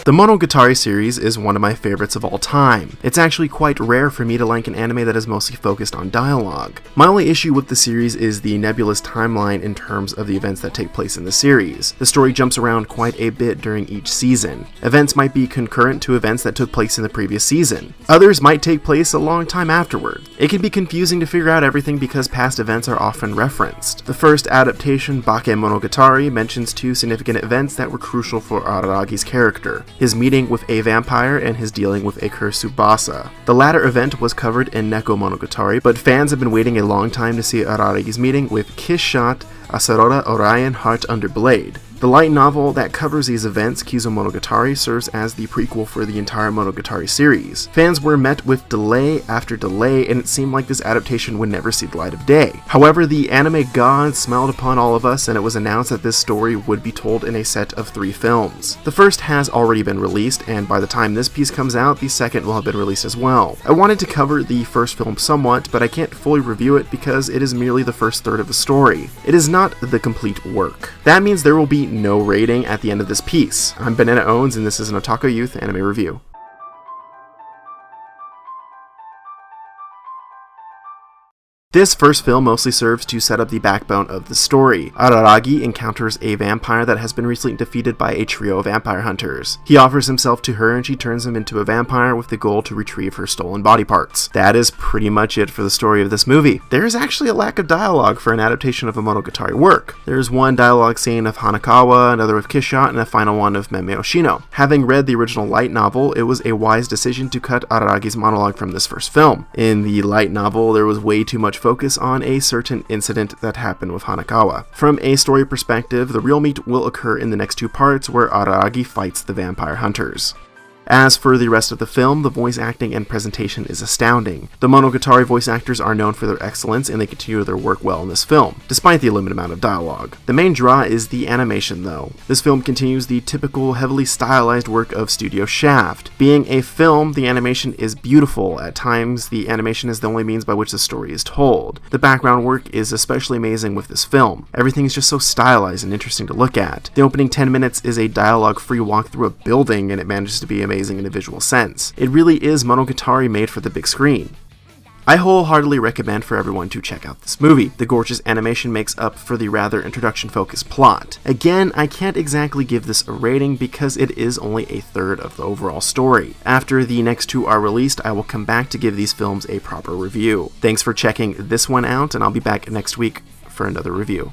The Monogatari series is one of my favorites of all time. It's actually quite rare for me to like an anime that is mostly focused on dialogue. My only issue with the series is the nebulous timeline in terms of the events that take place in the series. The story jumps around quite a bit during each season. Events might be concurrent to events that took place in the previous season. Others might take place a long time afterward. It can be confusing to figure out everything because past events are often referenced. The first adaptation, Bakemonogatari, mentions two significant events that were crucial for Araragi's character: his meeting with a vampire and his dealing with a cursed Tsubasa. The latter event was covered in Nekomonogatari, but fans have been waiting a long time to see Araragi's meeting with Kiss Shot Asaroda Orion Heart Under Blade. The light novel that covers these events, Kizumonogatari, serves as the prequel for the entire Monogatari series. Fans were met with delay after delay, and it seemed like this adaptation would never see the light of day. However, the anime gods smiled upon all of us, and it was announced that this story would be told in a set of 3 films. The first has already been released, and by the time this piece comes out, the second will have been released as well. I wanted to cover the first film somewhat, but I can't fully review it because it is merely the first third of the story. It is not the complete work. That means there will be no rating at the end of this piece. I'm Banana Owens, and this is an Otaku Youth Anime Review. This first film mostly serves to set up the backbone of the story. Araragi encounters a vampire that has been recently defeated by a trio of vampire hunters. He offers himself to her and she turns him into a vampire with the goal to retrieve her stolen body parts. That is pretty much it for the story of this movie. There is actually a lack of dialogue for an adaptation of a Monogatari work. There is one dialogue scene of Hanakawa, another of Kishot, and a final one of Meme Oshino. Having read the original light novel, it was a wise decision to cut Araragi's monologue from this first film. In the light novel, there was way too much focus on a certain incident that happened with Hanakawa. From a story perspective, the real meat will occur in the next 2 parts where Araragi fights the vampire hunters. As for the rest of the film, the voice acting and presentation is astounding. The Monogatari voice actors are known for their excellence and they continue their work well in this film, despite the limited amount of dialogue. The main draw is the animation though. This film continues the typical heavily stylized work of Studio Shaft. Being a film, the animation is beautiful. At times, the animation is the only means by which the story is told. The background work is especially amazing with this film. Everything is just so stylized and interesting to look at. The opening 10 minutes is a dialogue-free walk through a building and it manages to be amazing in a visual sense. It really is Monogatari made for the big screen. I wholeheartedly recommend for everyone to check out this movie. The gorgeous animation makes up for the rather introduction-focused plot. Again, I can't exactly give this a rating because it is only a third of the overall story. After the next 2 are released, I will come back to give these films a proper review. Thanks for checking this one out, and I'll be back next week for another review.